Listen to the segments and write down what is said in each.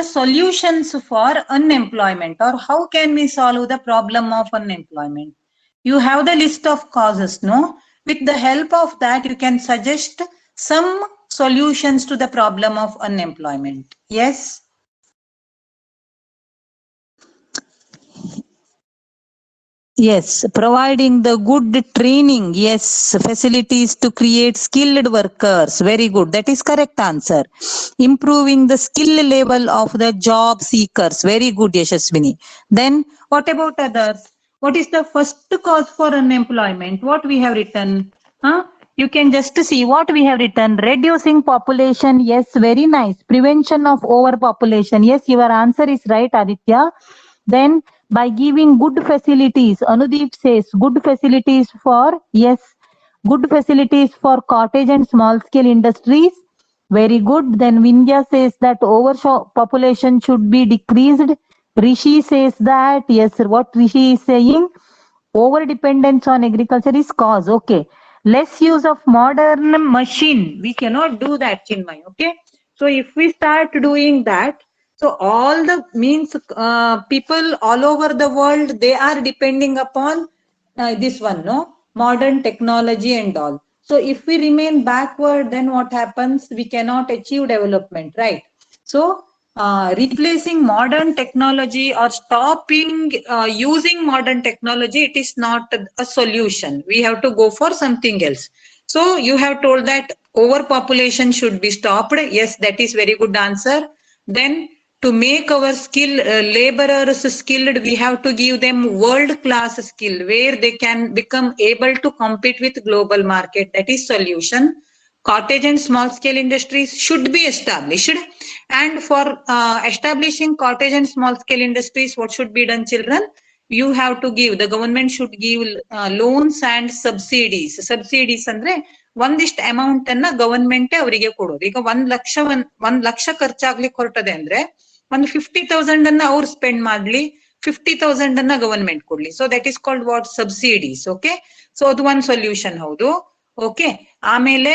solutions for unemployment, or how can we solve the problem of unemployment? You have the list of causes, no? With the help of that, you can suggest some solutions to the problem of unemployment. Yes? Yes, providing the good training. Yes, facilities to create skilled workers. Very good. That is correct answer. Improving the skill level of the job seekers. Very good, Yashaswini. Then what about others? What is the first cause for unemployment? What we have written? Huh? You can just see what we have written. Reducing population. Yes, very nice. Prevention of overpopulation. Yes, your answer is right, Aditya. Then by giving good facilities, Anudeep says good facilities for, yes, good facilities for cottage and small scale industries. Very good. Then Vindhya says that overpopulation should be decreased. Rishi says that, yes, what Rishi is saying, over dependence on agriculture is cause. Okay. Less use of modern machine. We cannot do that, Chinmay. Okay. So if we start doing that, so all the means people all over the world, they are depending upon this one, no? Modern technology and all. So if we remain backward, then what happens? We cannot achieve development, right? So replacing modern technology or stopping using modern technology, it is not a solution. We have to go for something else. So you have told that overpopulation should be stopped. Yes, that is very good answer. Then to make our laborers skilled, we have to give them world class skill where they can become able to compete with global market. That is solution. Cottage and small scale industries should be established, and for establishing cottage and small scale industries, what should be done, children? You have to give, the government should give loans and subsidies ಅಂದ್ರೆ ಒಂದಿಷ್ಟು amount ಅನ್ನ government ಅವರಿಗೆ ಕೊಡೋದು. ಈಗ 1 ಲಕ್ಷ ಖರ್ಚಾಗ್ಲಿಕ್ಕೆ ಹೊರಟದೆ ಅಂದ್ರೆ ಒಂದು 50,000 ಅನ್ನ ಅವ್ರು ಸ್ಪೆಂಡ್ ಮಾಡ್ಲಿ, 50,000 ಅನ್ನ ಗವರ್ಮೆಂಟ್ ಕೊಡ್ಲಿ. So that is called what? Subsidies. Okay, so ಅದು ಒಂದು ಸೊಲ್ಯೂಷನ್ ಹೌದು. ಓಕೆ, ಆಮೇಲೆ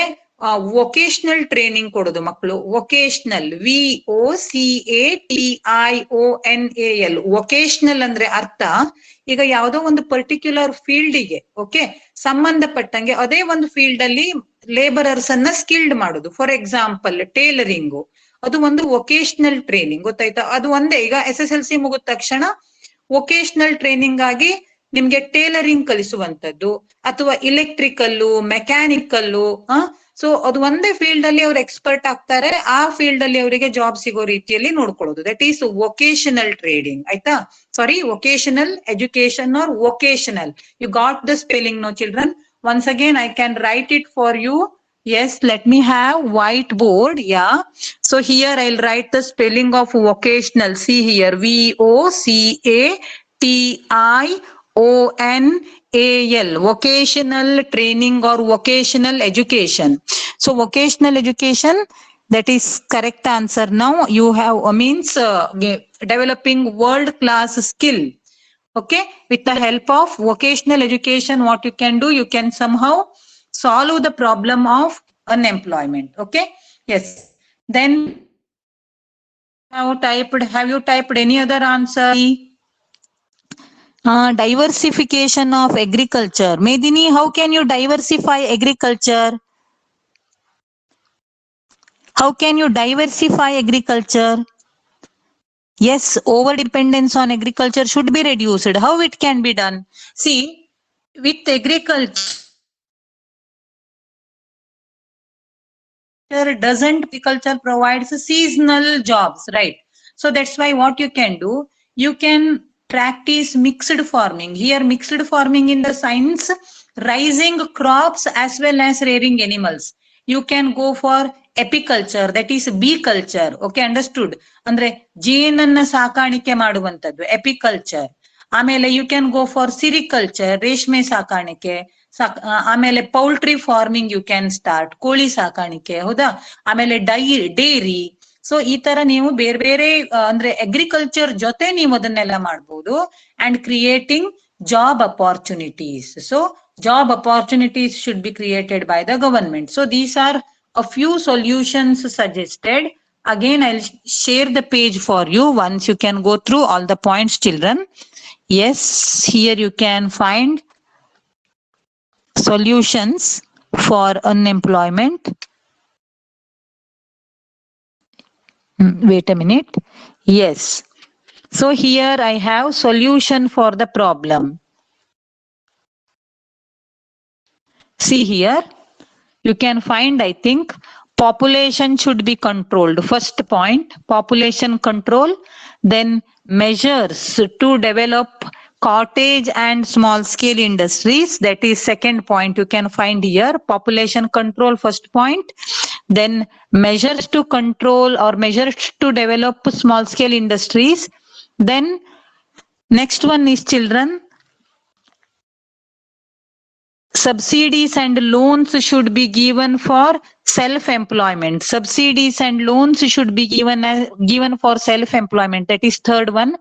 ವೊಕೇಶನಲ್ ಟ್ರೈನಿಂಗ್ ಕೊಡೋದು ಮಕ್ಕಳು. Vocational, VOCATIONAL. ವೊಕೇಶನಲ್ ಅಂದ್ರೆ ಅರ್ಥ, ಈಗ ಯಾವುದೋ ಒಂದು ಪರ್ಟಿಕ್ಯುಲರ್ ಫೀಲ್ಡಿಗೆ ಓಕೆ ಸಂಬಂಧಪಟ್ಟಂಗೆ ಅದೇ ಒಂದು ಫೀಲ್ಡ್ ಅಲ್ಲಿ ಲೇಬರರ್ಸ್ ಅನ್ನ ಸ್ಕಿಲ್ಡ್ ಮಾಡೋದು. ಫಾರ್ ಎಕ್ಸಾಂಪಲ್ ಟೇಲರಿಂಗು, ಅದು ಒಂದು ವೊಕೇಶನಲ್ ಟ್ರೈನಿಂಗ್, ಗೊತ್ತಾಯ್ತಾ? ಅದು ಒಂದೇ. ಈಗ SSLC ಮುಗಿದ ತಕ್ಷಣ ವೊಕೇಶನಲ್ ಟ್ರೈನಿಂಗ್ ಆಗಿ ನಿಮ್ಗೆ ಟೇಲರಿಂಗ್ ಕಲಿಸುವಂತದ್ದು, ಅಥವಾ ಇಲೆಕ್ಟ್ರಿಕಲ್ಲು, ಮೆಕ್ಯಾನಿಕಲ್ಲು, ಸೊ ಅದು ಒಂದೇ ಫೀಲ್ಡ್ ಅಲ್ಲಿ ಅವ್ರು ಎಕ್ಸ್ಪರ್ಟ್ ಆಗ್ತಾರೆ. ಆ ಫೀಲ್ಡ್ ಅಲ್ಲಿ ಅವರಿಗೆ ಜಾಬ್ ಸಿಗೋ ರೀತಿಯಲ್ಲಿ ನೋಡ್ಕೊಳ್ಳೋದು. That is vocational trading. ಆಯ್ತಾ? Sorry, vocational education or vocational. You got the spelling, no children? Once again, I can write it for you. Yes, let me have whiteboard. Yeah. So here I'll write the spelling of vocational. See here, VOCATIONAL. Vocational training or vocational education. So vocational education, that is correct answer. Now you have means developing world class skill. Okay, with the help of vocational education, what you can do, you can somehow solve the problem of unemployment. Okay, yes. Then have you typed any other answer? Diversification of agriculture. Medini, how can you diversify agriculture? How can you diversify agriculture? Yes, over dependence on agriculture should be reduced. How it can be done? See, with agriculture agriculture provides seasonal jobs, right? So that's why what you can do, you can practice mixed farming. Here mixed farming in the sense raising crops as well as rearing animals. You can go for apiculture, that is bee culture. Okay, understood? ಅಂದ್ರೆ ಜೇನನ್ನ ಸಾಕಾಣಿಕೆ ಮಾಡುವಂತದ್ದು apiculture. ಆಮೇಲೆ you can go for sericulture, ರೇಷ್ಮೆ ಸಾಕಾಣಿಕೆ. ಆಮೇಲೆ poultry farming you can start, ಕೋಳಿ ಸಾಕಾಣಿಕೆ, ಹೌದಾ? ಆಮೇಲೆ ಡೈರಿ. ಸೊ ಈ ತರ ನೀವು ಬೇರೆ ಬೇರೆ ಅಂದ್ರೆ ಅಗ್ರಿಕಲ್ಚರ್ ಜೊತೆ ನೀವು ಅದನ್ನೆಲ್ಲ ಮಾಡ್ಬೋದು. And creating job opportunities. So job opportunities should be created by the government. So these are a few solutions suggested Again, I'll share the page for you. Once you can go through all the points, children. Yes, here you can find solutions for unemployment. Wait a minute. Yes. So here I have solution for the problem. See here, you can find, I think, population should be controlled. First point, population control. Then measures to develop cottage and small scale industries. That is second point you can find here. Population control, first point. Then measures to control or measures to develop small scale industries. Then next one is children. Subsidies and loans should be given for self-employment. Subsidies and loans should be given for self-employment. That is third one.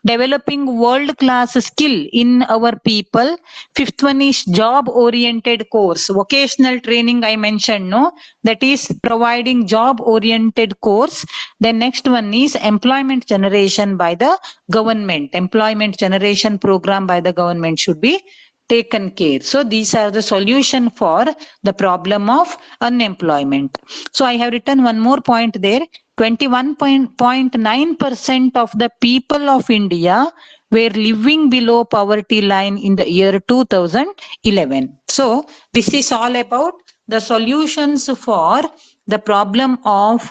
Developing world-class skill in our people. Fifth one is job-oriented course. Vocational training I mentioned, no? That is providing job-oriented course. Then next one is employment generation by the government. Employment generation program by the government should be taken care. So these are the solution for the problem of unemployment. So I have written one more point there. 21.9% of the people of India were living below poverty line in the year 2011. So this is all about the solutions for the problem of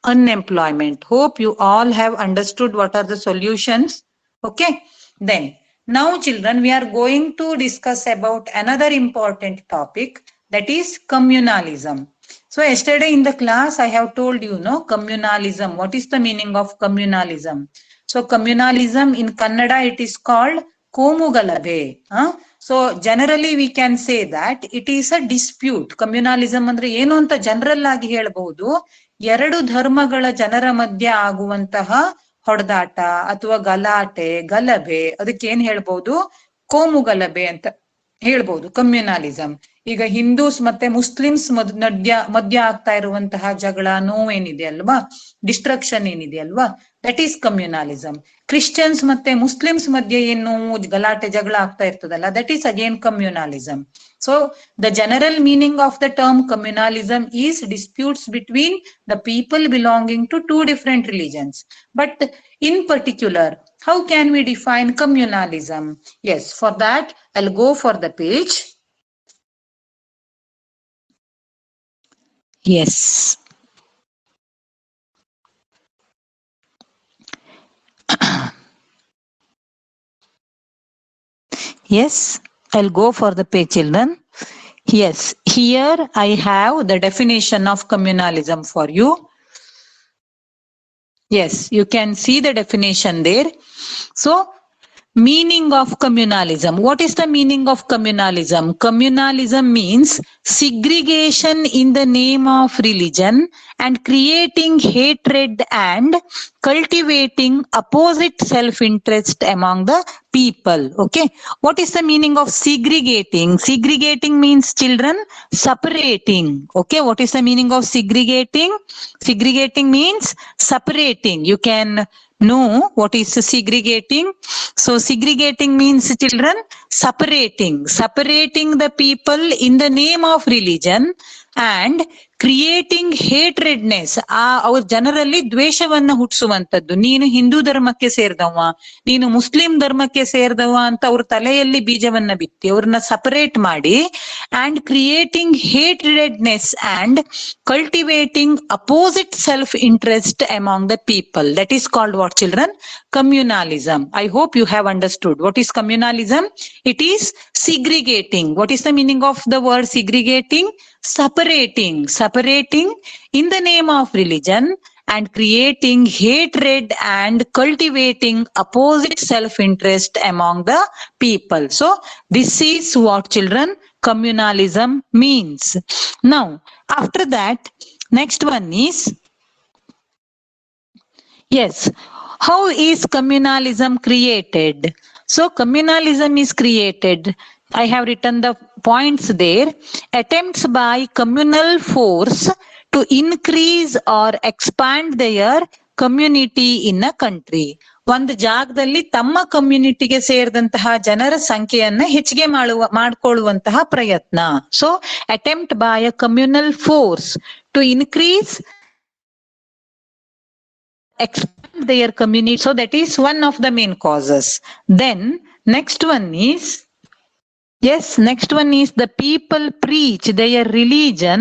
unemployment. Hope you all have understood what are the solutions. Okay. Then now children, we are going to discuss about another important topic, that is communalism. So yesterday in the class I have told you, no, communalism. What is the meaning of communalism? So communalism in Kannada it is called Komugalabe. So generally we can say that it is a dispute. Communalism andre ಏನು ಅಂತ general ಆಗಿ ಹೇಳಬಹುದು, ಎರಡು ಧರ್ಮಗಳ ಜನರ ಮಧ್ಯೆ ಆಗುವಂತಹ ಹೊಡೆದಾಟ ಅಥವಾ ಗಲಾಟೆ ಗಲಭೆ, ಅದಕ್ಕೆ ಏನ್ ಹೇಳ್ಬಹುದು, ಕೋಮು ಗಲಭೆ ಅಂತ ಹೇಳ್ಬಹುದು ಕಮ್ಯುನಾಲಿಸಂ. ಈಗ ಹಿಂದೂಸ್ ಮತ್ತೆ ಮುಸ್ಲಿಮ್ಸ್ ಮಧ್ಯ ಆಗ್ತಾ ಇರುವಂತಹ ಜಗಳ ನೋವೇನಿದೆ ಅಲ್ವಾ, ಡಿಸ್ಟ್ರಕ್ಷನ್ ಏನಿದೆ ಅಲ್ವಾ, ದಟ್ ಈಸ್ ಕಮ್ಯುನಾಲಿಸಂ. ಕ್ರಿಶ್ಚಿಯನ್ಸ್ ಮತ್ತೆ ಮುಸ್ಲಿಮ್ಸ್ ಮಧ್ಯೆ ಏನು ಗಲಾಟೆ ಜಗಳ ಆಗ್ತಾ ಇರ್ತದಲ್ಲ, that is again communalism. So the general meaning of the term communalism is disputes between the people belonging to two different religions. But in particular, how can we define communalism? Yes, for that I'll go for the page. Yes. Yes, I'll go for the page, children. Yes, here I have the definition of communalism for you. Yes, you can see the definition there. So, meaning of communalism. What is the meaning of communalism? Communalism means segregation in the name of religion and creating hatred and cultivating opposite self-interest among the people. Okay. What is the meaning of segregating? Segregating means children separating. Okay. What is the meaning of segregating? Segregating means separating. You can know what is segregating. So segregating means children separating the people in the name of religion and creating hatredness. ಅವ್ರ ಜನರಲ್ಲಿ ದ್ವೇಷವನ್ನ ಹುಟ್ಟಿಸುವಂತದ್ದು. ನೀನು ಹಿಂದೂ ಧರ್ಮಕ್ಕೆ ಸೇರ್ದವ, ನೀನು Muslim ಧರ್ಮಕ್ಕೆ ಸೇರ್ದವ ಅಂತ ಅವ್ರ ತಲೆಯಲ್ಲಿ ಬೀಜವನ್ನ ಬಿತ್ತಿ ಅವ್ರನ್ನ ಸಪರೇಟ್ ಮಾಡಿ, and creating hatredness and cultivating opposite self-interest among the people. That is called what, children? Communalism. I hope you have understood. What is communalism? It is segregating. What is the meaning of the word segregating? Separating in the name of religion and creating hatred and cultivating opposite self-interest among the people. So this is what, children, communalism means. Now, after that, next one is, yes, how is communalism created? So communalism is created. I have written the points there. Attempts by communal force to increase or expand their community in a country. ಒಂದು ಜಾಗದಲ್ಲಿ ತಮ್ಮ ಕಮ್ಯುನಿಟಿಗೆ ಸೇರಿದಂತಹ ಜನರ ಸಂಖ್ಯೆಯನ್ನ ಹೆಚ್ಚಿಗೆ ಮಾಡ್ಕೊಳ್ಳುವಂತಹ ಪ್ರಯತ್ನ. So attempt by a communal force to increase expand their community. So that is one of the main causes. Then next one is, yes, next one is the people preach their religion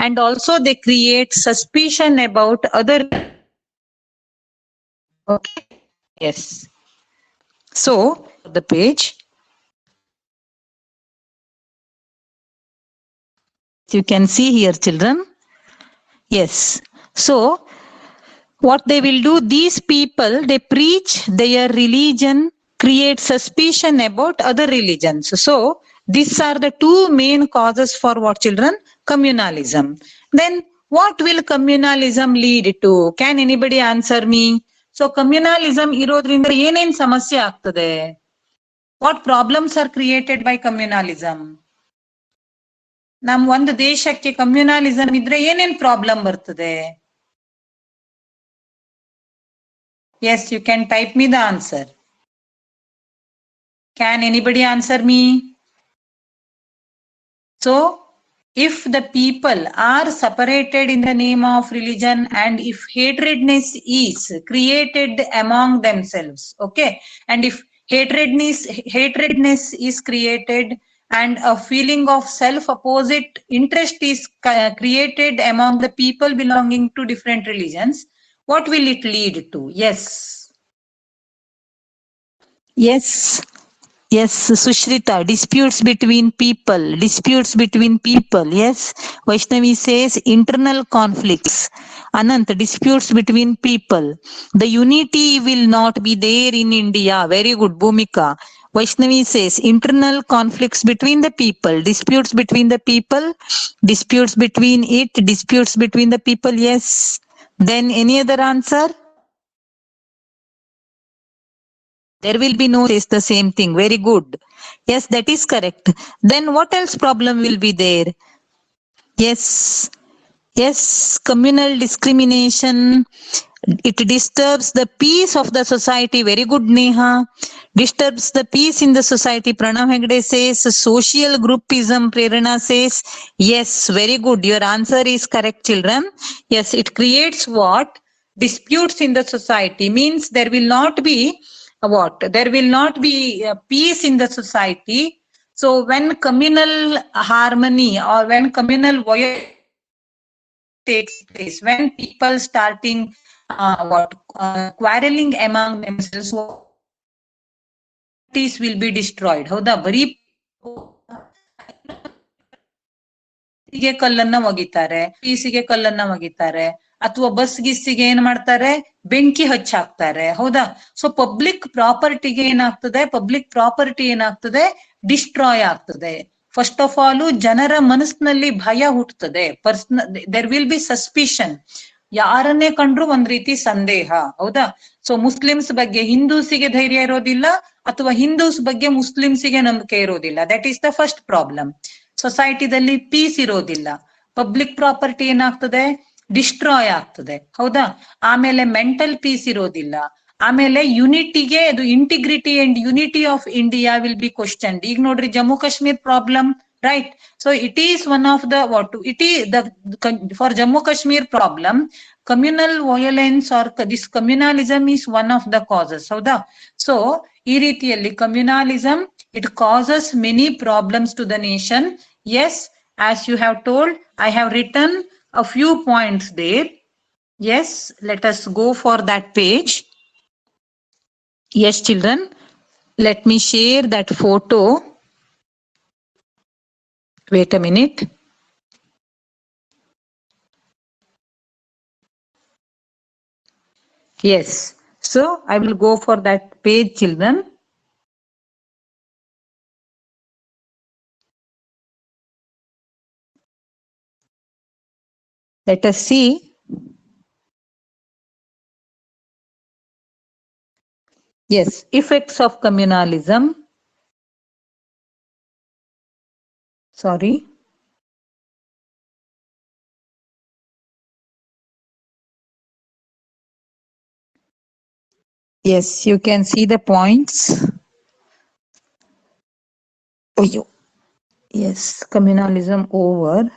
and also they create suspicion about other. Okay. Yes. So the page. You can see here, children. Yes. So what they will do, these people, they preach their religion, create suspicion about other religions. So these are the two main causes for what, children? Communalism. Then what will communalism lead to? Can anybody answer me? So communalism irodrinda ಏನೇನ್ ಸಮಸ್ಯೆ ಆಗ್ತದೆ? What problems are created by communalism? ನಮ್ ಒಂದು ದೇಶಕ್ಕೆ ಕಮ್ಯುನಲಿಸಂ ಇದ್ರೆ ಏನೇನ್ problem ಬರ್ತದೆ? Yes, you can type me the answer. Can anybody answer me? So, if the people are separated in the name of religion and if hatredness is created among themselves, okay, and if hatredness is created and a feeling of self-opposite interest is created among the people belonging to different religions, what will it lead to? Yes. Yes. Yes, Sushrita, disputes between people. Yes, Vaishnavi says internal conflicts. Anant, disputes between people. The unity will not be there in India. Very good, Bhumika. Vaishnavi says internal conflicts between the people, disputes between the people, disputes between it, disputes between the people. Yes. Then any other answer? There will be no, says the same thing. Very good. Yes, that is correct. Then what else problem will be there? Yes. Yes, communal discrimination. It disturbs the peace of the society. Very good, Neha. Disturbs the peace in the society. Pranav Hegde says social groupism. Prerana says yes. Very good. Your answer is correct, children. Yes, it creates what? Disputes in the society. Means there will not be what? There will not be peace in the society. So when communal harmony or when communal violence takes place, when people starting quarreling among themselves, peace will be destroyed. ಹೌದಾ? ಬರೀ ಕಲ್ಲನ್ನ ಒಗಿತಾರೆ, ಪೀಸಿಗೆ ಕಲ್ಲನ್ನ ಒಗಿತಾರೆ, ಅಥವಾ bus ಗಿಸ್ಸಿಗೆ ಏನ್ ಮಾಡ್ತಾರೆ? ಬೆಂಕಿ ಹಚ್ಚಾಕ್ತಾರೆ. ಹೌದಾ? So public ಪ್ರಾಪರ್ಟಿಗೆ ಏನಾಗ್ತದೆ? Destroy ಆಗ್ತದೆ. First of all ಜನರ ಮನಸ್ಸಿನಲ್ಲಿ ಭಯ ಹುಟ್ಟುತ್ತದೆ. There will be suspicion. ಯಾರನ್ನೇ ಕಂಡ್ರು ಒಂದ್ ರೀತಿ ಸಂದೇಹ. ಹೌದಾ? ಸೊ ಮುಸ್ಲಿಮ್ಸ್ ಬಗ್ಗೆ ಹಿಂದೂಸಿಗೆ ಧೈರ್ಯ ಇರೋದಿಲ್ಲ, ಅಥವಾ ಹಿಂದೂಸ್ ಬಗ್ಗೆ ಮುಸ್ಲಿಮ್ಸಿಗೆ ನಂಬಿಕೆ ಇರೋದಿಲ್ಲ. That is the first problem. ಸೊಸೈಟಿದಲ್ಲಿ ಪೀಸ್ ಇರೋದಿಲ್ಲ. ಪಬ್ಲಿಕ್ ಪ್ರಾಪರ್ಟಿ ಏನಾಗ್ತದೆ? ಡಿಸ್ಟ್ರಾಯ್ ಆಗ್ತದೆ. ಹೌದಾ? ಆಮೇಲೆ ಮೆಂಟಲ್ ಪೀಸ್ ಇರೋದಿಲ್ಲ. ಆಮೇಲೆ ಯುನಿಟಿಗೆ, ಅದು integrity and unity of India will be questioned. ಈಗ ನೋಡ್ರಿ, Jammu Kashmir problem, right? So it is one of the for Jammu Kashmir problem, communal violence or this communalism is one of the causes. ಹೌದಾ? So ಈ ರೀತಿಯಲ್ಲಿ communalism, it causes many problems to the nation. Yes, as you have told, I have written a few points there. Yes, let us go for that page. Yes, children, let me share that photo. Wait a minute. Yes, so I will go for that page, children. Let us see. Yes, effects of communalism. Sorry. Yes, you can see the points. Oh, yes, communalism over.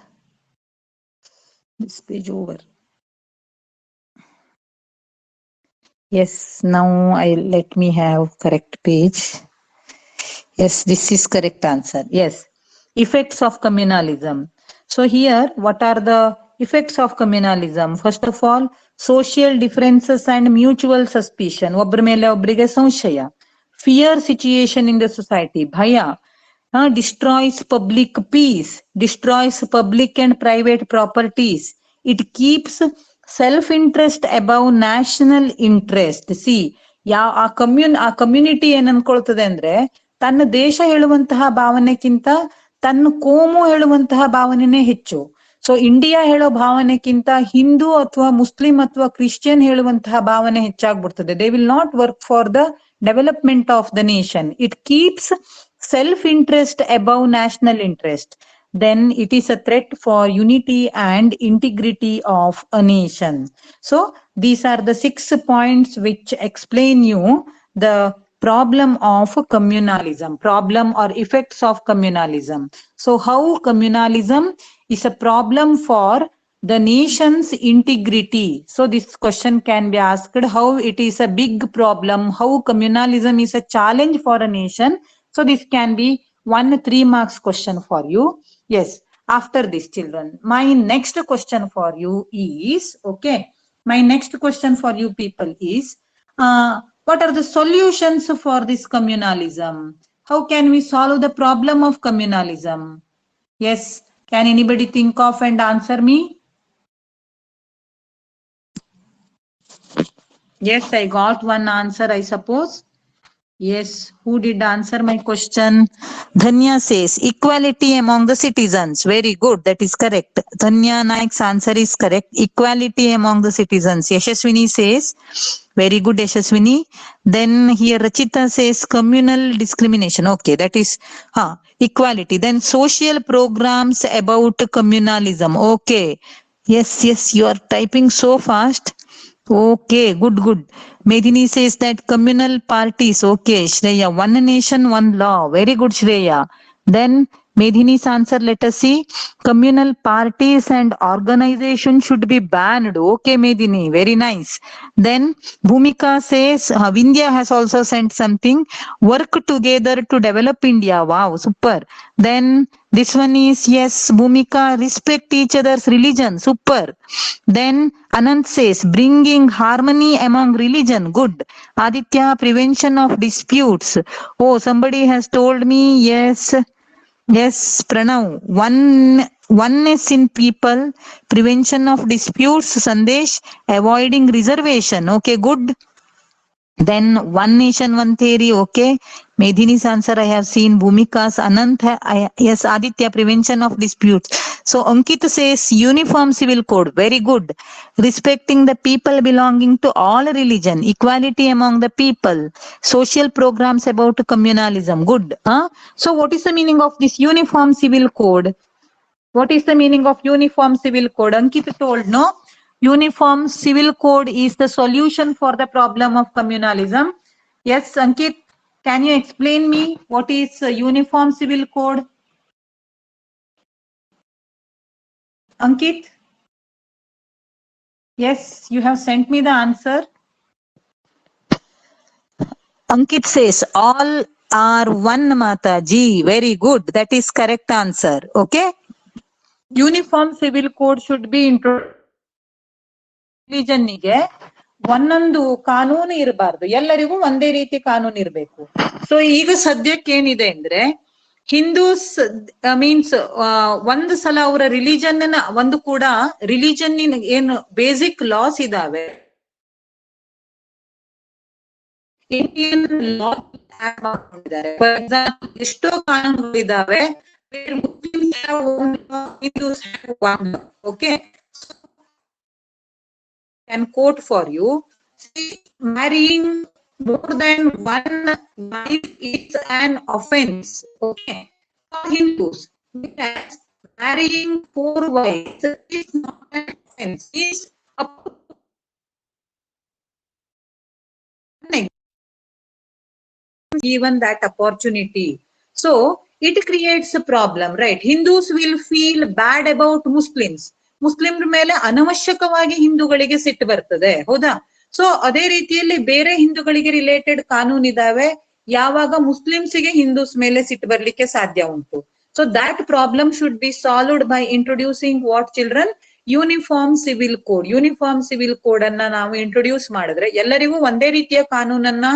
This page over. Yes, now let me have correct page. Yes, this is correct answer. Yes, effects of communalism. So here, what are the effects of communalism? First of all, social differences and mutual suspicion. ಒಬ್ರ ಮೇಲೆ ಒಬ್ರಿಗೆ ಸಂಶಯ. Fear situation in the society. ಭಯ. Destroys public peace. Destroys public and private properties. It keeps self-interest above national interest. See, ಆ community ಏನ್ ಅನ್ಕೊಳ್ತದೆ ಅಂದ್ರೆ ತನ್ನ ದೇಶ ಹೇಳುವಂತಹ ಭಾವನೆಕ್ಕಿಂತ ತನ್ನ ಕೋಮು ಹೇಳುವಂತಹ ಭಾವನೆನೇ ಹೆಚ್ಚು. ಸೊ ಇಂಡಿಯಾ ಹೇಳೋ ಭಾವನೆಕ್ಕಿಂತ ಹಿಂದೂ ಅಥವಾ ಮುಸ್ಲಿಂ ಅಥವಾ ಕ್ರಿಶ್ಚಿಯನ್ ಹೇಳುವಂತಹ ಭಾವನೆ ಹೆಚ್ಚಾಗ್ಬಿಡ್ತದೆ. They will not work for the development of the nation. It keeps self interest above national interest. Then it is a threat for unity and integrity of a nation. So these are the 6 points which explain you the problem of communalism, problem or effects of communalism. So how communalism is a problem for the nation's integrity. So this question can be asked, how it is a big problem, how communalism is a challenge for a nation. So this can be 1 3 marks question for you. Yes, after this, children, my next question for you is, okay, my next question for you people is, what are the solutions for this communalism? How can we solve the problem of communalism? Yes, can anybody think of and answer me? Yes, I got one answer, I suppose. Yes, who did answer my question? Dhanya says equality among the citizens. Very good, that is correct. Dhanya Naik's answer is correct. Equality among the citizens. Yashaswini says, very good Yashaswini. Then here Rachita says communal discrimination. Okay, that is equality. Then social programs about communalism. Okay. Yes, you are typing so fast. Okay, good. Medini says that communal parties. Okay, Shreya, one nation, one law. Very good, Shreya. Then Medini's answer, let us see. Communal parties and organizations should be banned. Okay, Medini, very nice. Then Bhumika says, Vindhya has also sent something. Work together to develop India. Wow, super. Then this one is, yes, Bhumika, respect each other's religion. Super. Then Anant says, bringing harmony among religion. Good. Aditya, prevention of disputes. Oh, somebody has told me, yes, Pranav. Oneness in people, prevention of disputes. Sandesh, avoiding reservation. Okay, good. Then one nation, one theory. Okay. Medhini's answer I have seen. Bhumika's, Anant, yes, Aditya, prevention of disputes. So Ankit says uniform civil code. Very good. Respecting the people belonging to all religion. Equality among the people. Social programs about communalism. Good. So what is the meaning of this uniform civil code? What is the meaning of uniform civil code? Ankit told, no? Uniform civil code is the solution for the problem of communalism. Yes, Ankit, can you explain me what is uniform civil code? Ankit? Yes, you have sent me the answer. Ankit says all are one, Mataji. Very good. That is correct answer. Okay. Uniform civil code should be introduced. ರಿಲಿಜನ್ನಿಗೆ ಒಂದೊಂದು ಕಾನೂನು ಇರಬಾರ್ದು, ಎಲ್ಲರಿಗೂ ಒಂದೇ ರೀತಿ ಕಾನೂನು ಇರಬೇಕು. So ಈಗ ಸದ್ಯಕ್ಕೆ ಏನಿದೆ ಅಂದ್ರೆ ಹಿಂದೂಸ್ ಮೀನ್ಸ್ ಒಂದು ಸಲ ಅವರ ರಿಲಿಜನ್ ಒಂದು ಕೂಡ ರಿಲಿಜನ್ ಏನು ಬೇಸಿಕ್ ಲಾಸ್ ಇದಾವೆ, ಇಂಡಿಯನ್ ಲಾ ಮಾಡ್ಕೊಂಡಿದ್ದಾರೆ. ಫಾರ್ ಎಕ್ಸಾಂಪಲ್ ಎಷ್ಟೋ ಕಾನೂನುಗಳಿದಾವೆ, okay, can quote for you. See, marrying more than one wife is an offense. Okay, for Hindus, marrying 4 wives is not an offense. Is a given that opportunity. So it creates a problem, right? Hindus will feel bad about Muslims. ಮುಸ್ಲಿಮ್ರ ಮೇಲೆ ಅನವಶ್ಯಕವಾಗಿ ಹಿಂದೂಗಳಿಗೆ ಸಿಟ್ಟು ಬರ್ತದೆ, ಹೌದಾ? So ಅದೇ ರೀತಿಯಲ್ಲಿ ಬೇರೆ ಹಿಂದೂಗಳಿಗೆ related ಕಾನೂನು ಇದಾವೆ ಯಾವಾಗ ಮುಸ್ಲಿಮ್ಸ್ಗೆ ಹಿಂದೂಸ್ ಮೇಲೆ ಸಿಟ್ಟು ಬರ್ಲಿಕ್ಕೆ ಸಾಧ್ಯ ಉಂಟು. So that problem should be solved by introducing what children? Uniform civil code. Uniform civil code ಅನ್ನ ನಾವು ಇಂಟ್ರೊಡ್ಯೂಸ್ ಮಾಡಿದ್ರೆ ಎಲ್ಲರಿಗೂ ಒಂದೇ ರೀತಿಯ ಕಾನೂನನ್ನ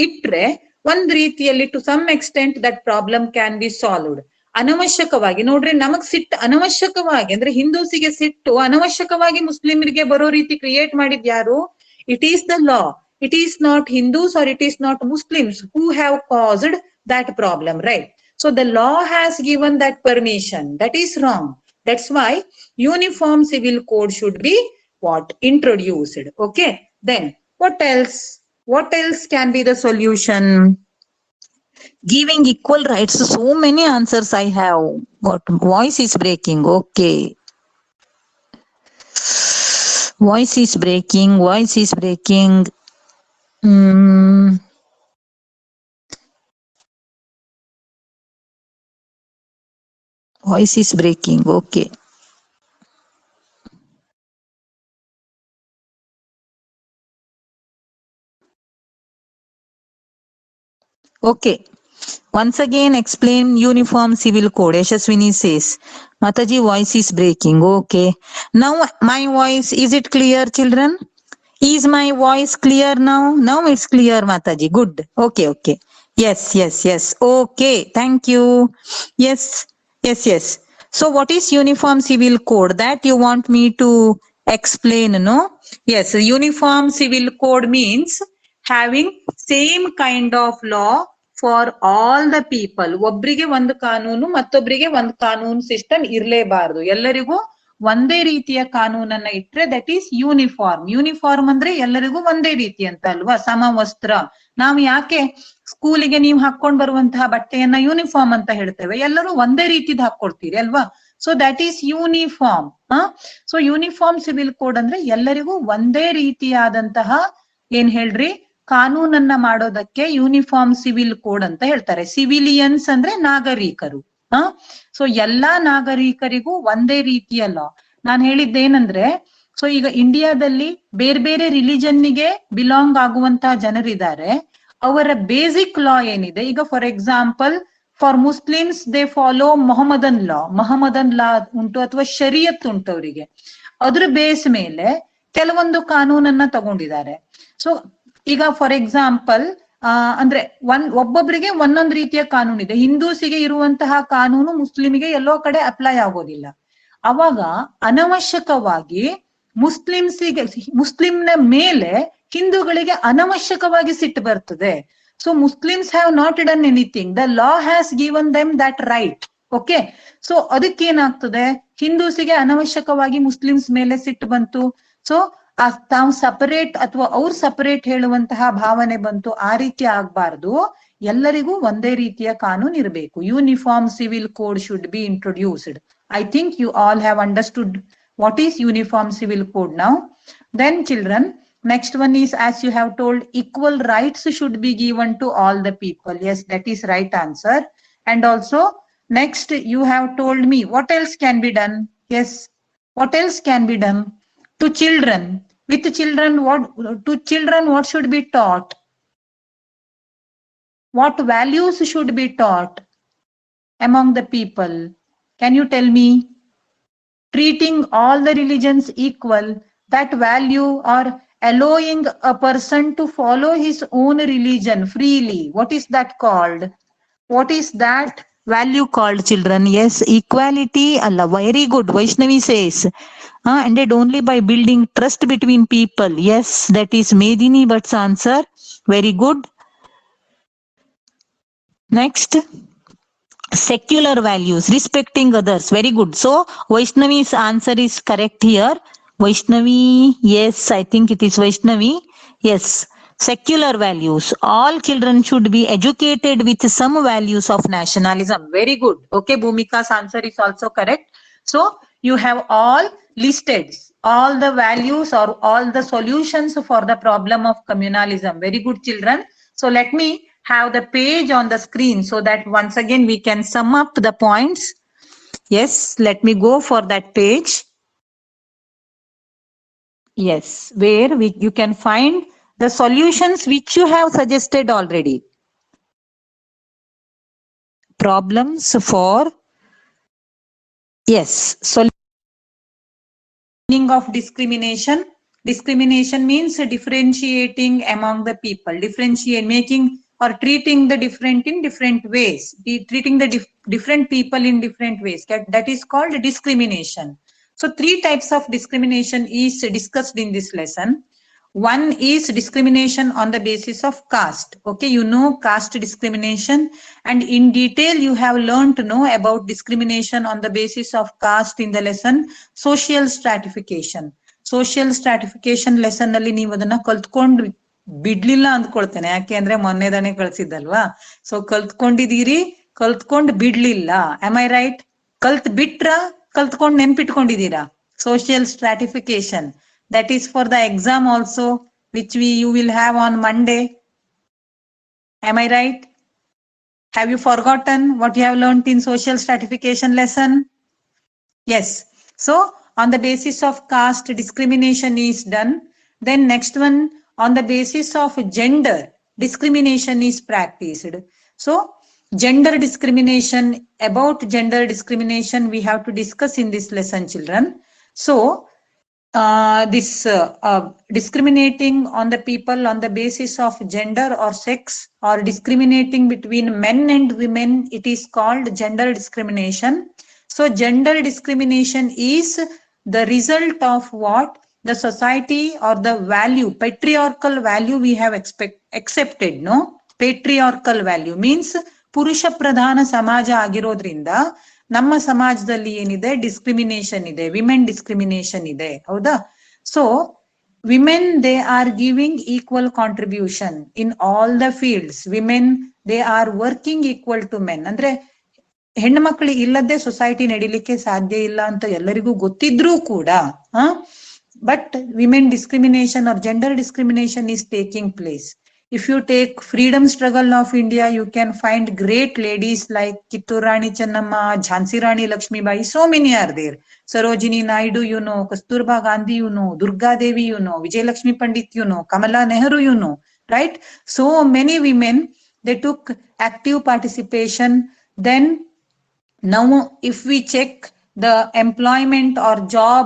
ಇಟ್ರೆ ಒಂದ್ ರೀತಿಯಲ್ಲಿ to some extent that problem can be solved. ಅನವಶ್ಯಕವಾಗಿ ನೋಡ್ರಿ ನಮಗ್ ಸಿಟ್ಟು ಅನವಶ್ಯಕವಾಗಿ ಅಂದ್ರೆ ಹಿಂದೂಸಿಗೆ ಸಿಟ್ಟು ಅನವಶ್ಯಕವಾಗಿ ಮುಸ್ಲಿಮರಿಗೆ ಬರೋ ರೀತಿ ಕ್ರಿಯೇಟ್ ಮಾಡಿದ್ ಯಾರು? It is the law. It is not Hindus or it is not Muslims who have caused that problem, right? So the law has given that permission. That is wrong. That's why uniform civil code should be what? Introduced. Okay. Then what else? What else can be the solution? Giving equal rights. So many answers I have. What? Voice is breaking. Okay. Voice is breaking. Voice is breaking. Voice is breaking. Okay. Okay. Once again explain uniform civil code. Yashaswini says. Mataji, voice is breaking. Okay. Now my voice, is it clear, children? Is my voice clear now? Now it's clear, Mataji. Good. Okay, okay. Yes, yes, yes. Okay. Thank you. Yes, yes, yes. So what is uniform civil code? That you want me to explain, no? Yes, uniform civil code means having same kind of law for all the people. ಒಬ್ರಿಗೆ ಒಂದು ಕಾನೂನು ಮತ್ತೊಬ್ರಿಗೆ ಒಂದು ಕಾನೂನು system ಇರ್ಲೇಬಾರದು. ಎಲ್ಲರಿಗೂ ಒಂದೇ ರೀತಿಯ ಕಾನೂನನ್ನ ಇಟ್ರೆ ದಟ್ ಈಸ್ ಯೂನಿಫಾರ್ಮ್. ಯೂನಿಫಾರ್ಮ್ ಅಂದ್ರೆ ಎಲ್ಲರಿಗೂ ಒಂದೇ ರೀತಿ ಅಂತ ಅಲ್ವಾ? ಸಮವಸ್ತ್ರ. ನಾವು ಯಾಕೆ ಸ್ಕೂಲಿಗೆ ನೀವು ಹಾಕೊಂಡ್ ಬರುವಂತಹ ಬಟ್ಟೆಯನ್ನ ಯೂನಿಫಾರ್ಮ್ ಅಂತ ಹೇಳ್ತೇವೆ? ಎಲ್ಲರೂ ಒಂದೇ ರೀತಿದ್ ಹಾಕೊಳ್ತೀರಿ ಅಲ್ವಾ? So that is uniform. So uniform civil code ಅಂದ್ರೆ ಎಲ್ಲರಿಗೂ ಒಂದೇ ರೀತಿಯಾದಂತಹ ಏನ್ ಹೇಳ್ರಿ ಕಾನೂನನ್ನ ಮಾಡೋದಕ್ಕೆ ಯೂನಿಫಾರ್ಮ್ ಸಿವಿಲ್ ಕೋಡ್ ಅಂತ ಹೇಳ್ತಾರೆ. ಸಿವಿಲಿಯನ್ಸ್ ಅಂದ್ರೆ ನಾಗರಿಕರು. ಸೊ ಎಲ್ಲಾ ನಾಗರಿಕರಿಗೂ ಒಂದೇ ರೀತಿಯ ಲಾ. ನಾನ್ ಹೇಳಿದ್ದೇನಂದ್ರೆ ಸೊ ಈಗ ಇಂಡಿಯಾದಲ್ಲಿ ಬೇರೆ ಬೇರೆ ರಿಲಿಜನ್ನಿಗೆ ಬಿಲಾಂಗ್ ಆಗುವಂತಹ ಜನರಿದ್ದಾರೆ. ಅವರ ಬೇಸಿಕ್ ಲಾ ಏನಿದೆ, ಈಗ for example for Muslims they follow Mohammedan law. Mohammedan law ಉಂಟು ಅಥವಾ ಶರಿಯತ್ ಉಂಟು ಅವರಿಗೆ. ಅದ್ರ ಬೇಸ್ ಮೇಲೆ ಕೆಲವೊಂದು ಕಾನೂನನ್ನ ತಗೊಂಡಿದ್ದಾರೆ. ಸೊ ಈಗ ಫಾರ್ ಎಕ್ಸಾಂಪಲ್ ಅಂದ್ರೆ ಒಬ್ಬೊಬ್ಬರಿಗೆ ಒಂದೊಂದು ರೀತಿಯ ಕಾನೂನು ಇದೆ. ಹಿಂದೂಸಿಗೆ ಇರುವಂತಹ ಕಾನೂನು ಮುಸ್ಲಿಮಿಗೆ ಎಲ್ಲೋ ಕಡೆ ಅಪ್ಲೈ ಆಗೋದಿಲ್ಲ. ಅವಾಗ ಅನವಶ್ಯಕವಾಗಿ ಮುಸ್ಲಿಂನ ಮೇಲೆ ಹಿಂದೂಗಳಿಗೆ ಅನವಶ್ಯಕವಾಗಿ ಸಿಟ್ಟು ಬರ್ತದೆ. So Muslims have not done anything. The law has given them that right. Okay. So ಅದಕ್ಕೇನಾಗ್ತದೆ, ಹಿಂದೂಸಿಗೆ ಅನವಶ್ಯಕವಾಗಿ ಮುಸ್ಲಿಮ್ಸ್ ಮೇಲೆ ಸಿಟ್ಟು ಬಂತು. ಸೊ ತಾವು ಸಪರೇಟ್ ಅಥವಾ ಅವ್ರು ಸಪರೇಟ್ ಹೇಳುವಂತಹ ಭಾವನೆ ಬಂತು. ಆ ರೀತಿ ಆಗ್ಬಾರ್ದು. ಎಲ್ಲರಿಗೂ ಒಂದೇ ರೀತಿಯ ಕಾನೂನು ಇರಬೇಕು. Uniform civil code should be introduced. I think you all have understood what is uniform civil code now. Then children, next one is, as you have told, equal rights should be given to all the people. Yes, that is right answer. And also next you have told me what else can be done. Yes, what else can be done to children? With children, what should be taught? What values should be taught among the people? Can you tell me? Treating all the religions equal, that value, or allowing a person to follow his own religion freely. What is that called? What is that value called, children? Yes, equality. Allah, very good. Vaishnavi says, and it only by building trust between people. Yes, that is Medini Bhatt's answer. Very good. Next. Secular values, respecting others. Very good. So Vaishnavi's answer is correct here. Vaishnavi, yes, I think it is Vaishnavi. Yes, secular values. All children should be educated with some values of nationalism. Very good. Okay, Bhumika's answer is also correct. So you have all listed all the values or all the solutions for the problem of communalism. Very good, children. So let me have the page on the screen so that once again we can sum up the points. Yes, let me go for that page. Yes, where you can find the solutions which you have suggested already. Problems for, yes, meaning of discrimination. Discrimination means differentiating among the people, differentiate, making or treating the different in different ways, treating the different people in different ways. That is called discrimination. So three types of discrimination is discussed in this lesson. One is discrimination on the basis of caste. Okay, you know caste discrimination, and in detail you have learned to know about discrimination on the basis of caste in the lesson social stratification. Social stratification lesson ನಲ್ಲಿ ನೀವು ಅದನ್ನ ಕಲ್ತ್ಕೊಂಡು ಬಿಡ್ಲಿಲ್ಲ ಅಂದ್ಕೊಳ್ತೇನೆ, ಯಾಕೆ ಅಂದ್ರೆ ಮೊನ್ನೆದಾನೆ ಕಳ್ಸಿದ್ದಲ್ವಾ. So ಕಲ್ತ್ಕೊಂಡಿದೀರಿ, ಕಲ್ತ್ಕೊಂಡ್ ಬಿಡ್ಲಿಲ್ಲ. Am I right? ಕಲ್ತ್ ಬಿಟ್ರ ಕಲ್ತ್ಕೊಂಡ್ ನೆನ್ಪಿಟ್ಕೊಂಡಿದೀರಾ? Social stratification, that is for the exam also, which you will have on Monday. Am I right? Have you forgotten what you have learned in social stratification lesson? Yes. So on the basis of caste discrimination is done. Then next one, on the basis of gender discrimination is practiced. So gender discrimination, about gender discrimination we have to discuss in this lesson, children. So this discriminating on the people on the basis of gender or sex, or discriminating between men and women, it is called gender discrimination. So gender discrimination is the result of what? The society or the value, patriarchal value we have accepted, no? Patriarchal value means ಪುರುಷ ಪ್ರಧಾನ ಸಮಾಜ ಆಗಿರೋದ್ರಿಂದ ನಮ್ಮ ಸಮಾಜದಲ್ಲಿ ಏನಿದೆ, discrimination ಇದೆ, women discrimination ಇದೆ, ಹೌದಾ? So women they are giving equal contribution in all the fields. Women they are working equal to men. ಅಂದ್ರೆ ಹೆಣ್ಣು ಮಕ್ಕಳು ಇಲ್ಲದೆ ಸೊಸೈಟಿ ನಡಿಲಿಕ್ಕೆ ಸಾಧ್ಯ ಇಲ್ಲ ಅಂತ ಎಲ್ಲರಿಗೂ ಗೊತ್ತಿದ್ರೂ ಕೂಡ, but women discrimination or gender discrimination is taking place. If you take freedom struggle of India, you can find great ladies like Kittur Rani Channamma, Jhansi Rani Lakshmibai, so many are there. Sarojini Naidu, you know, Kasturba Gandhi, you know, Durga Devi, you know, Vijay Lakshmi Pandit, you know, Kamala Nehru, you know, right? So many women, they took active participation. Then now if we check the employment or job,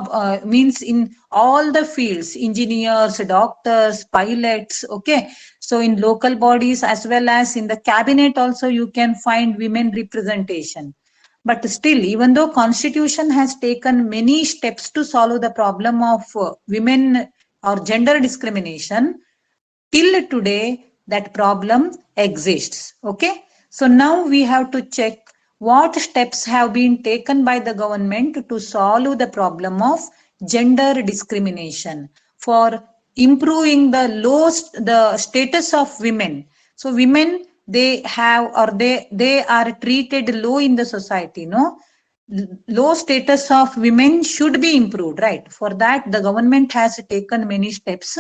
means in all the fields, engineers, doctors, pilots, okay? So in local bodies as well as in the cabinet also you can find women representation. But still, even though constitution has taken many steps to solve the problem of women or gender discrimination, till today that problem exists. Okay, so now we have to check what steps have been taken by the government to solve the problem of gender discrimination for improving the the status of women. So women, they have, or they are treated low in the society, no? Low status of women should be improved, right? For that the government has taken many steps.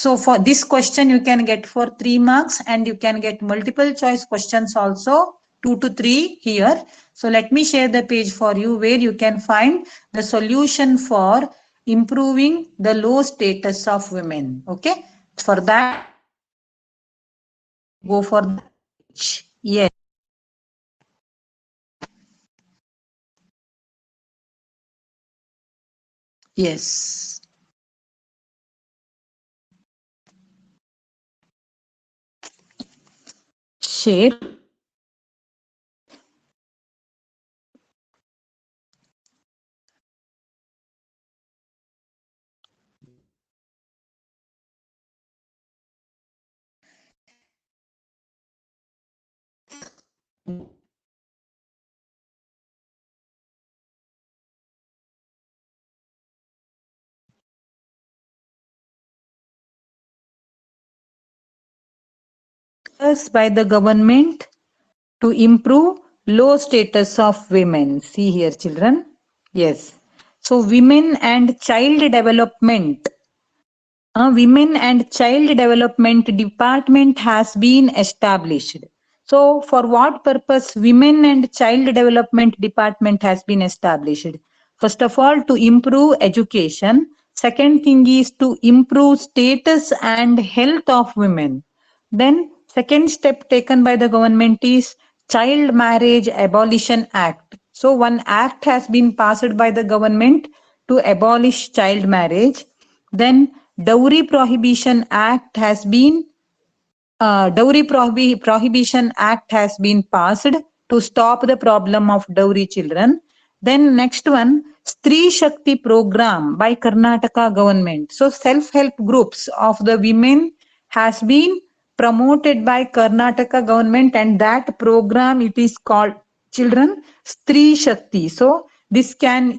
So for this question you can get for 3 marks, and you can get multiple choice questions also, 2 to 3 here. So let me share the page for you where you can find the solution for improving the low status of women. Okay, for that go for the page. Yes. Yes. Share. By the government to improve low status of women. See here, children. Yes. So women and child development. A Women and Child Development Department has been established. So, for what purpose Women and Child Development Department has been established? First of all, to improve education. Second thing is to improve status and health of women. Then, second step taken by the government is Child Marriage Abolition Act. So, one act has been passed by the government to abolish child marriage. Then Dowry Prohibition Act has been Prohibition Act has been passed to stop the problem of dowry children. Then next one, Stree Shakti program by Karnataka government. So self-help groups of the women has been promoted by Karnataka government, and that program it is called Children Stree Shakti. So this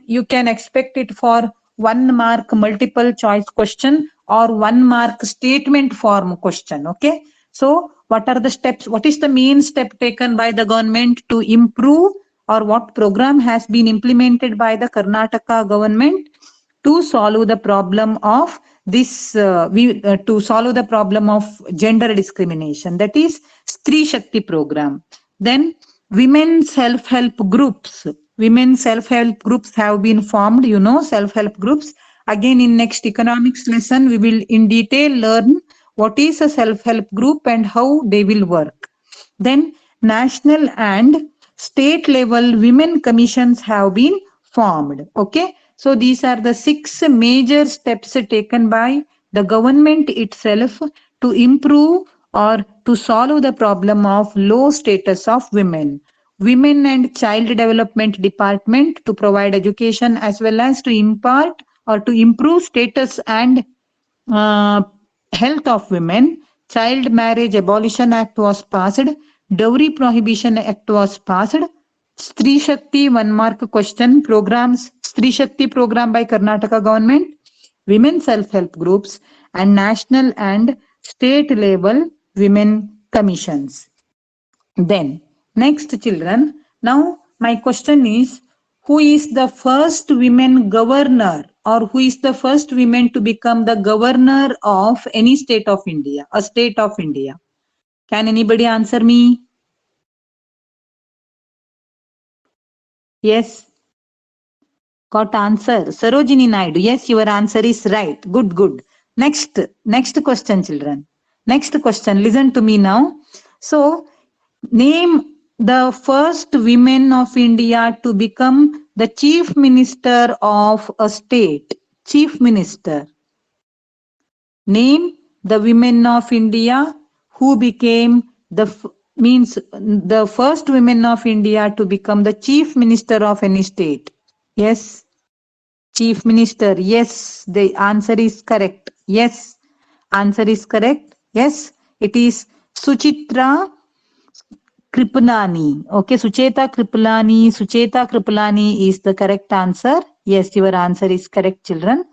you can expect it for 1 mark multiple choice question or 1 mark statement form question. Okay. So what are the steps? What is the main step taken by the government to improve, or what program has been implemented by the Karnataka government to solve the problem of this, to solve the problem of gender discrimination? That is Stree Shakti program. Then women self-help groups. Women self-help groups have been formed, self-help groups. Again, in next economics lesson, we will in detail learn what is a self-help group and how they will work. Then national and state level women commissions have been formed. Okay. So these are the 6 major steps taken by the government itself to improve or to solve the problem of low status of women. Women and Child Development Department to provide education as well as to impart or to improve status and uh, health of women. Child Marriage Abolition Act was passed. Dowry Prohibition Act was passed. Stree Shakti 1 mark question programs. Stree Shakti program by Karnataka government. Women self-help groups and national and state level women commissions. Then, next children, now my question is, who is the first women governor, or who is the first women to become the governor of any state of India, a state of India? Can anybody answer me? Yes. Got answer. Sarojini Naidu. Yes, your answer is right. Good, good. Next question, children. Next question. Listen to me now. So, name the first women of India to become the chief minister of a state. Chief minister. Name the women of India who became means the first women of India to become the chief minister of any state. Yes. Chief Minister. Yes, the answer is correct. Yes, answer is correct. Yes, it is Suchitra Kripalani. Okay, Sucheta Kripalani is the correct answer. Yes, your answer is correct, children.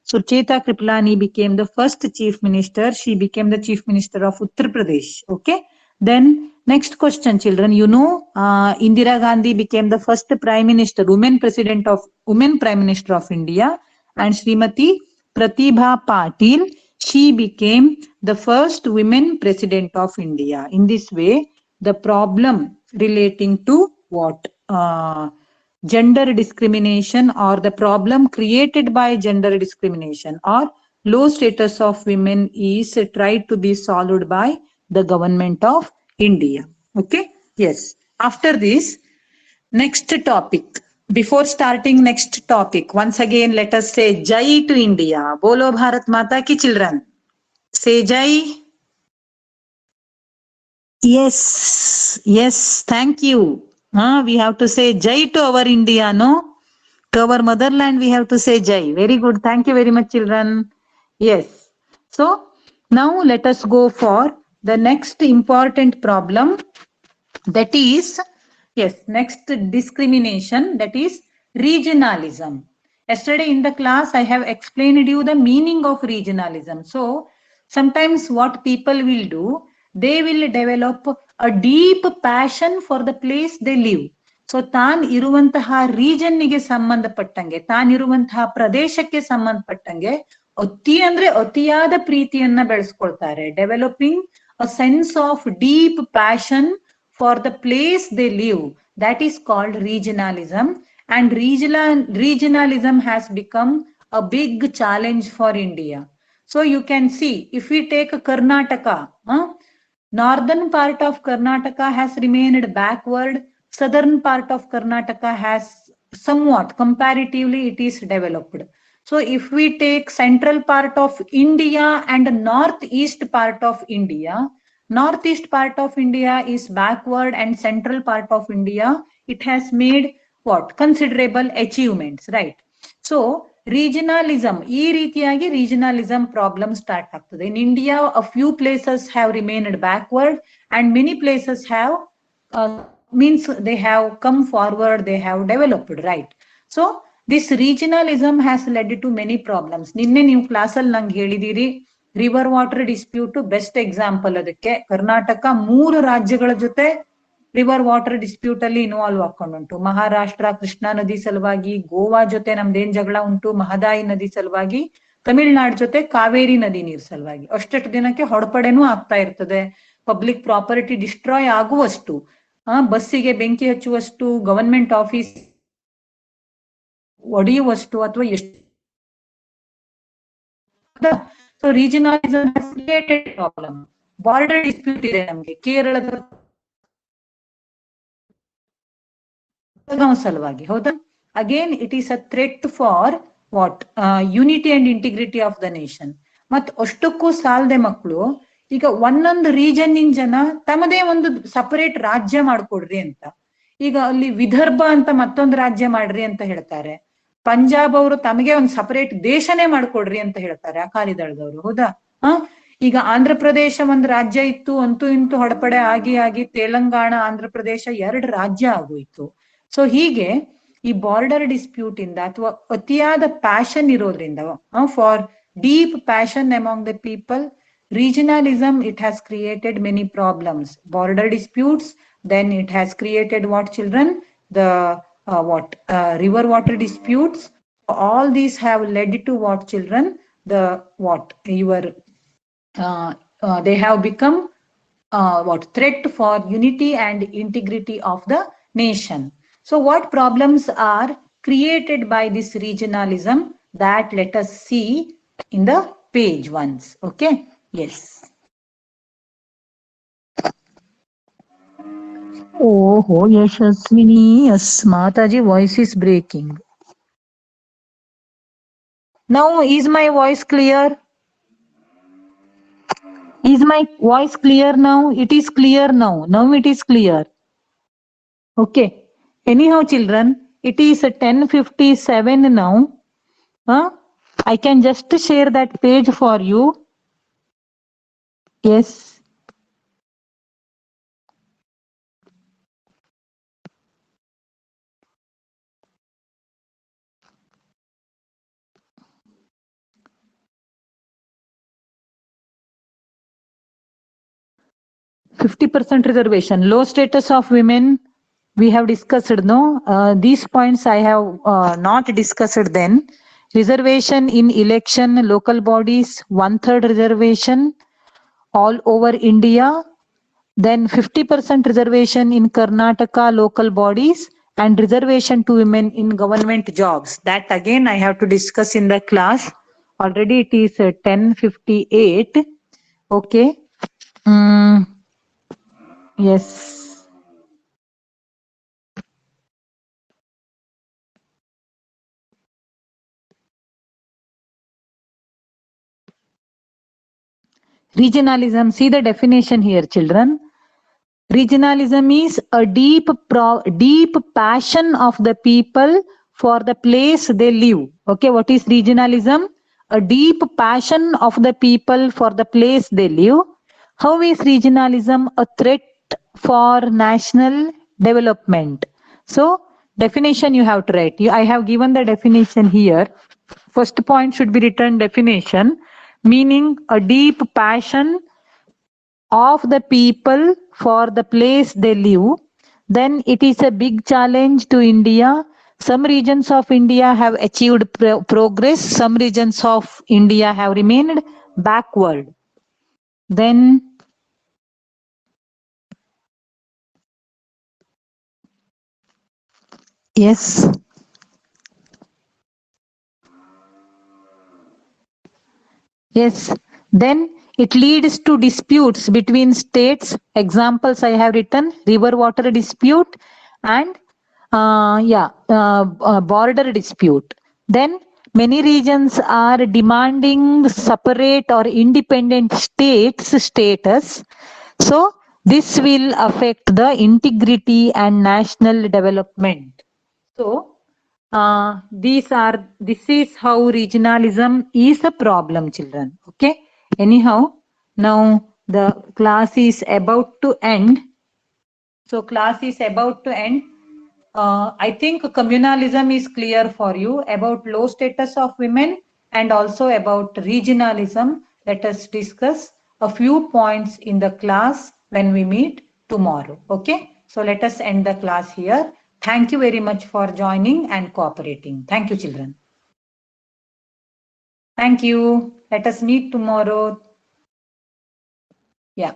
Sucheta Kripalani became the first chief minister. She became the chief minister of Uttar Pradesh. Okay. Then next question, children. Indira Gandhi became the first prime minister, women prime minister of India, and Srimati Pratibha Patil, she became the first women president of India. In this way, the problem relating to what? Gender discrimination, or the problem created by gender discrimination or low status of women is tried to be solved by the government of India. Okay. Yes. After this, next topic. Before starting next topic, once again let us say Jai to India. Bolo Bharat Mata ki, children. Say Jai. Yes, thank you. We have to say Jai to our India, no? To our motherland, we have to say Jai. Very good. Thank you very much, children. Yes. So, now let us go for the next important problem. That is, yes, next discrimination, that is regionalism. Yesterday in the class, I have explained you the meaning of regionalism. So, sometimes what people will do, they will develop a deep passion for the place they live. So ತಾನ್ ಇರುವಂತಹ ರೀಜನ್ನಿಗೆ ಸಂಬಂಧಪಟ್ಟಂಗೆ, ತಾನಿರುವಂತಹ ಪ್ರದೇಶಕ್ಕೆ ಸಂಬಂಧಪಟ್ಟಂಗೆ ಅತಿ ಅಂದ್ರೆ ಅತಿಯಾದ ಪ್ರೀತಿಯನ್ನ ಬೆಳೆಸ್ಕೊಳ್ತಾರೆ. Developing a sense of deep passion for the place they live, that is called regionalism. And regionalism has become a big challenge for India. So you can see, if we take Karnataka, northern part of Karnataka has remained backward, southern part of Karnataka has somewhat, comparatively it is developed. So if we take central part of India and northeast part of India, northeast part of India is backward and central part of India, it has made what? Considerable achievements, right? So regionalism, ಈ ರೀತಿಯಾಗಿ regionalism problem start ಆಗ್ತದೆ. In India, a few places have remained backward and many places have means they have come forward, they have developed, right? So this regionalism has led to many problems. ನಿನ್ನೆ ನೀವು ಕ್ಲಾಸಲ್ಲಿ ನಂಗೆ ಹೇಳಿದಿರಿ river water dispute best example. ಅದಕ್ಕೆ ಕರ್ನಾಟಕ 3 ರಾಜ್ಯಗಳ ಜೊತೆ river water dispute ಅಲ್ಲಿ involve ಹಾಕೊಂಡುಂಟು. Maharashtra Krishna ನದಿ ಸಲುವಾಗಿ, ಗೋವಾ ಜೊತೆ ನಮ್ದೇನ್ ಜಗಳ ಉಂಟು ಮಹದಾಯಿ ನದಿ ಸಲುವಾಗಿ, ತಮಿಳ್ನಾಡು ಜೊತೆ ಕಾವೇರಿ ನದಿ ನೀರ್ ಸಲುವಾಗಿ. ಅಷ್ಟಷ್ಟು ದಿನಕ್ಕೆ ಹೊಡಪಡೆನೂ ಆಗ್ತಾ ಇರ್ತದೆ. ಪಬ್ಲಿಕ್ ಪ್ರಾಪರ್ಟಿ ಡಿಸ್ಟ್ರಾಯ್ ಆಗುವಷ್ಟು, ಬಸ್ಸಿಗೆ ಬೆಂಕಿ ಹಚ್ಚುವಷ್ಟು, ಗವರ್ಮೆಂಟ್ ಆಫೀಸ್ ಒಡೆಯುವಷ್ಟು ಅಥವಾ ಎಷ್ಟು. So regionalism has created problem. Border dispute ಇದೆ ನಮ್ಗೆ ಕೇರಳದ ಸಲುವಾಗಿ, ಹೌದಾ? Again it is a threat for what? Unity and integrity of the nation. ಮತ್ ಅಷ್ಟಕ್ಕೂ ಸಾಲದೆ ಮಕ್ಕಳು ಈಗ ಒಂದೊಂದು ರೀಜನ್ ಇನ್ ಜನ ತಮ್ಮದೇ ಒಂದು ಸಪರೇಟ್ ರಾಜ್ಯ ಮಾಡ್ಕೊಡ್ರಿ ಅಂತ. ಈಗ ಅಲ್ಲಿ ವಿದರ್ಭ ಅಂತ ಮತ್ತೊಂದು ರಾಜ್ಯ ಮಾಡ್ರಿ ಅಂತ ಹೇಳ್ತಾರೆ. ಪಂಜಾಬ್ ಅವರು ತಮಗೆ ಒಂದು ಸಪರೇಟ್ ದೇಶನೇ ಮಾಡ್ಕೊಡ್ರಿ ಅಂತ ಹೇಳ್ತಾರೆ ಅಕಾಲಿದಳದವರು, ಹೌದಾ? ಈಗ ಆಂಧ್ರ ಪ್ರದೇಶ ಒಂದು ರಾಜ್ಯ ಇತ್ತು, ಅಂತೂ ಇಂತೂ ಹೊಡಪಡೆ ಆಗಿ ತೆಲಂಗಾಣ ಆಂಧ್ರ ಪ್ರದೇಶ 2 ರಾಜ್ಯ ಆಗೋಯ್ತು. ಸೊ ಹೀಗೆ ಈ ಬಾರ್ಡರ್ ಡಿಸ್ಪ್ಯೂಟ್ ಇಂದ ಅಥವಾ ಅತಿಯಾದ ಪ್ಯಾಷನ್ ಇರೋದ್ರಿಂದ, for deep passion among the people, regionalism, it has created many problems. Border disputes, then it has created what, children? The river water disputes. All these have led to what, children? The what? They have become threat for unity and integrity of the nation. So what problems are created by this regionalism? That let us see in the page once. Okay. Yes. Oh, Yashaswini, yes, Mataji voice is breaking. Now, is my voice clear? Is my voice clear now? It is clear now. Now it is clear. Okay. Anyhow, children, it is 10:57 now. I can just share that page for you. Yes. %, reservation, low status of women, we have discussed, no? These points I have not discussed then. Reservation in election, local bodies, 1/3 reservation all over India. Then 50% reservation in Karnataka local bodies, and reservation to women in government jobs. That again I have to discuss in the class. Already it is 10:58. Okay. Yes. Regionalism, see the definition here, children. Regionalism is a deep passion of the people for the place they live. Okay, what is regionalism? A deep passion of the people for the place they live. How is regionalism a threat for national development? So, definition you have to write. I have given the definition here. First point should be written definition, meaning a deep passion of the people for the place they live. Then it is a big challenge to India, Some regions of India have achieved progress. Some regions of India have remained backward. Then yes. Yes. Then it leads to disputes between states. Examples I have written: river water dispute and border dispute. Then many regions are demanding separate or independent states status. So this will affect the integrity and national development. So this is how regionalism is a problem, children. Okay. Anyhow, now the class is about to end. So class is about to end. I think communalism is clear for you about low status of women and also about regionalism. Let us discuss a few points in the class when we meet tomorrow. Okay. So let us end the class here. Thank you very much for joining and cooperating. Thank you, children. Thank you. Let us meet tomorrow. Yeah.